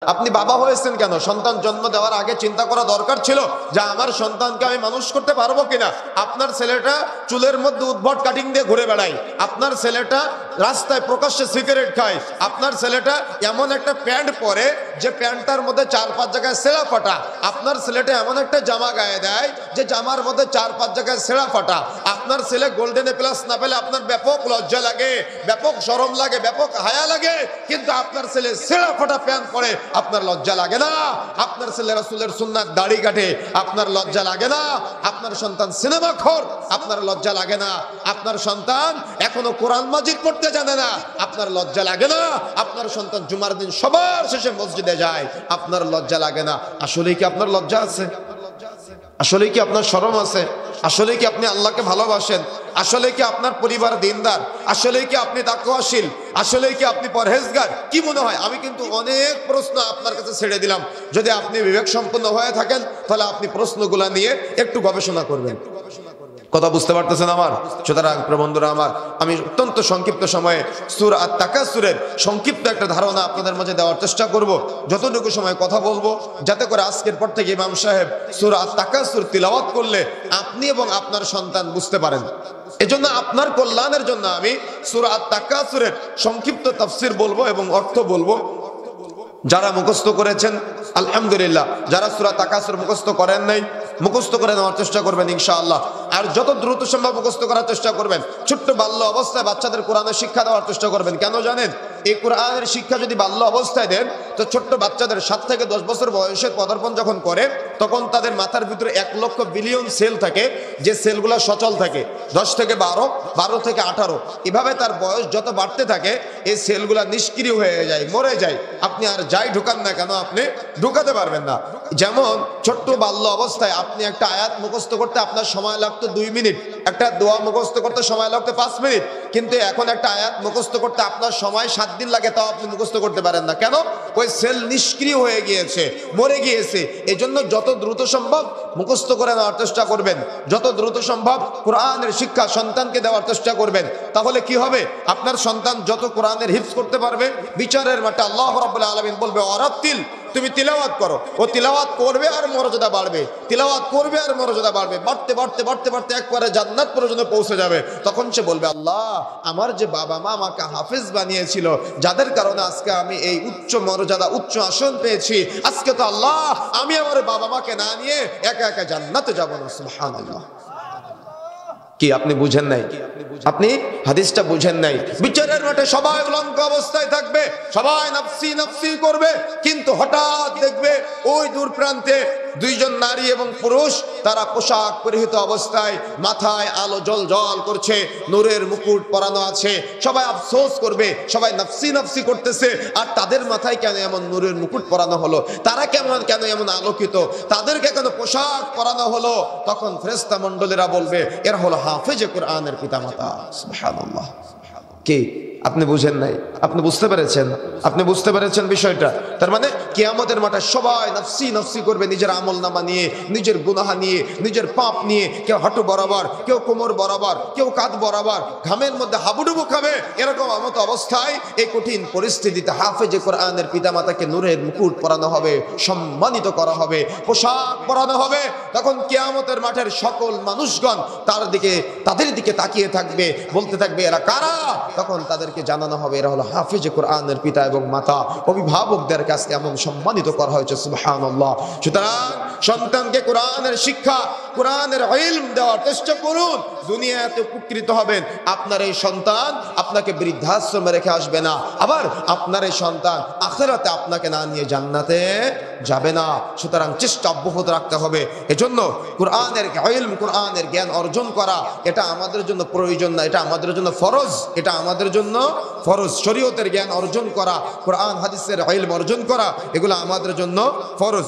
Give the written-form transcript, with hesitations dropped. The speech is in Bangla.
আপনি বাবা হয়েছেন কেন? সন্তান জন্ম দেওয়ার আগে চিন্তা করা দরকার ছিল যে আমার সন্তানকে আমি মানুষ করতে পারবো কিনা। আপনার ছেলেটা চুলের মধ্যে উদ্ভট কাটিং দিয়ে ঘুরে বেড়ায়, আপনার ছেলেটা রাস্তায় প্রকাশ্যে সিগারেট খায়, আপনার ছেলেটা এমন একটা প্যান্ট পরে যে প্যান্টটার মধ্যে 4-5 জায়গায় ছেঁড়া ফাটা, আপনার ছেলেটা এমন একটা জামা গায়ে দেয় যে জামার মধ্যে 4-5 জায়গায় ছেঁড়া ফাটা। আপনার ছেলে গোল্ডেন প্লাস না পেলে আপনার ব্যাপক লজ্জা লাগে, ব্যাপক শরম লাগে, ব্যাপক হায়া লাগে, কিন্তু আপনার ছেলে ছেঁড়া ফাটা প্যান্ট পরে আপনার লজ্জা লাগে না। আপনার ছেলে রাসূলের সুন্নাত দাড়ি কাটে, আপনার লজ্জা লাগে না। আপনার সন্তান সিনেমা খোর, আপনার লজ্জা লাগে না। আপনার সন্তান এখনো কোরআন মাজিদ পড়তে জানে না, আপনার লজ্জা লাগে না। আপনার সন্তান জুমার দিন সবার শেষে মসজিদে যায়, আপনার লজ্জা লাগে না। আসলে কি আপনার লজ্জা আছে? আসলে কি আপনার শরম আছে? আসলে কি আপনি আল্লাহকে ভালোবাসেন? আসলে কি আপনার পরিবার দিনদার? আসলে কি আপনি তাকওয়াশীল? আসলে কি আপনি পরহেজগার? কি মনে হয়? আমি কিন্তু অনেক প্রশ্ন আপনার কাছে ছেড়ে দিলাম। যদি আপনি বিবেক সম্পন্ন হয়ে থাকেন তাহলে আপনি প্রশ্নগুলো নিয়ে একটু গবেষণা করবেন। কথা বুঝতে পারতেছেন আমার? সুতরাং বন্ধুরা আমার, আমি অত্যন্ত সংক্ষিপ্ত সময়ে সূরা আত-তাকাসুরের সংক্ষিপ্ত একটা ধারণা আপনাদের মাঝে দেওয়ার চেষ্টা করব। যতটুকু সময় কথা বলবো, যাতে করে আজকের পর থেকে ইমাম সাহেব সূরা আত-তাকাসুর তিলাওয়াত করলে আপনি এবং আপনার সন্তান বুঝতে পারেন। এজন্য আপনার কল্যাণের জন্য আমি সূরা আত-তাকাসুরের সংক্ষিপ্ত তাফসীর বলবো এবং অর্থ বলবো। যারা মুখস্থ করেছেন আলহামদুলিল্লাহ, যারা সূরা তাকাসুর মুখস্থ করেন নাই, মুখস্থ করে নেওয়ার চেষ্টা করবেন ইনশাআল্লাহ। আর যত দ্রুত সম্ভব মুখস্থ করার চেষ্টা করবেন। ছোট্ট বাল্য অবস্থায় বাচ্চাদের কোরআনের শিক্ষা দেওয়ার চেষ্টা করবেন। কেন জানেন? এই কোরআনের শিক্ষা যদি বাল্য অবস্থায় দেন, তো ছোট্ট বাচ্চাদের 7 থেকে 10 বছর বয়সে পদার্পণ যখন করে, তখন তাদের মাথার ভিতরে 1 লক্ষ বিলিয়ন সেল থাকে, যে সেলগুলো সচল থাকে। 10 থেকে 12, 12 থেকে 18, এভাবে তার বয়স যত বাড়তে থাকে এই সেলগুলো নিষ্ক্রিয় হয়ে যায়, মরে যায়। আপনি আর যাই ঢুকান না কেন আপনি ঢুকাতে পারবেন না। যেমন ছোট্ট বাল্য অবস্থায় আপনি একটা আয়াত মুখস্থ করতে আপনার সময় লাগতো 2 মিনিট, একটা দোয়া মুখস্থ করতে সময় লাগতো 5 মিনিট, কিন্তু এখন একটা আয়াত মুখস্থ করতে আপনার সময় 7 দিন লাগে, তাও আপনি মুখস্থ করতে পারেন না। কেন? ওই সেল নিষ্ক্রিয় হয়ে গিয়েছে, মরে গিয়েছে। এজন্য যত দ্রুত সম্ভব মুখস্থ করে নেওয়ার চেষ্টা করবেন, যত দ্রুত সম্ভব কোরআনের শিক্ষা সন্তানকে দেওয়ার চেষ্টা করবেন। তাহলে কি হবে? আপনার সন্তান যত কোরআনের হিফজ করতে পারবে, বিচারের মাঠে আল্লাহ রাব্বুল আলামিন বলবে ওয়ারাতিল, তুমি তিলাওয়াত করো। ও তিলাওয়াত করবে আর মর্যাদা বাড়বে, তিলাওয়াত করবে আর মর্যাদা বাড়বে, বাড়তে বাড়তে বাড়তে বাড়তে একবারে জান্নাত পর্যন্ত পৌঁছে যাবে। তখন সে বলবে, আল্লাহ, আমার যে বাবা মা আমাকে হাফেজ বানিয়েছিল, যাদের কারণে আজকে আমি এই উচ্চ মর্যাদা, উচ্চ আসন পেয়েছি, আজকে তো আল্লাহ আমি আমার বাবা মাকে না নিয়ে একা একা জান্নাতে যাব না। সুবহানাল্লাহ। কি আপনি বুঝেন নাই? আপনি হাদিসটা বুঝেন নাই? বিচারের মাঠে সবাই উলঙ্গ অবস্থায় থাকবে, সবাই নফসি নফসি করবে, কিন্তু হঠাৎ দেখবে ওই দূর প্রান্তে 2 জন নারী এবং পুরুষ, তারা পোশাক পরিহিত অবস্থায়, মাথায় আলো জল জল করছে, নূরের মুকুট পরানো আছে। সবাই আফসোস করবে, সবাই নফসি নফসি করতেছে, আর তাদের মাথায় কেন এমন নূরের মুকুট পরানো হলো? তারা কেন এমন আলোকিত? তাদেরকে কেন পোশাক পরানো হলো? তখন ফেরেশতা মণ্ডলীরা বলবে, এরা হলো হাফেজে কোরআনের পিতামাতা। সুবহানাল্লাহ। কি আপনি বুঝেন নাই? আপনি বুঝতে পেরেছেন? আপনি বুঝতে পেরেছেন বিষয়টা? তার মানে কিয়ামতের মাঠে সবাই নফসি নফসি করবে, নিজের আমলনামা নিয়ে, নিজের গুনাহ নিয়ে, নিজের পাপ নিয়ে। কেউ হাঁটু বরাবর, কেউ কোমর বরাবর, কেউ কাঁধ বরাবর, ঘামের মধ্যে হাবুডুবু খাবে। এরকম মত অবস্থায় এই কঠিন পরিস্থিতিতে হাফেজে কোরআনের পিতামাতাকে নূরের মুকুট পরানো হবে, সম্মানিত করা হবে, পোশাক পরানো হবে। তখন কিয়ামতের মাঠের সকল মানুষগণ তাদের দিকে তাকিয়ে থাকবে, বলতে থাকবে, এরা কারা? তখন তাদেরকে জানানো হবে, এরা হলো হাফেজে কোরআনের পিতা এবং মাতা। অভিভাবকদের কাছে এমন সম্মানিত করা হয়েছে। সুবহানাল্লাহ। সুতরাং সন্তানকে কোরআনের শিক্ষা, কোরআনের ইলম দেওয়ার চেষ্টা করুন। দুনিয়াতে উপকৃত হবেন। আপনার এই সন্তান আপনাকে বৃদ্ধাশ্রমে রেখে আসবে না, আবার আপনার এই সন্তান আখিরাতে আপনাকে না নিয়ে জান্নাতে যাবে না। সুতরাং চেষ্টা অব্যাহত রাখতে হবে। এজন্য কোরআনের ইলম, কোরআনের জ্ঞান অর্জন করা, এটা আমাদের জন্য প্রয়োজন না, এটা আমাদের জন্য ফরজ। এটা আমাদের জন্য ফরজ। শরীয়তের জ্ঞান অর্জন করা, কোরআন হাদিসের ইলম অর্জন করা, এগুলো আমাদের জন্য ফরজ।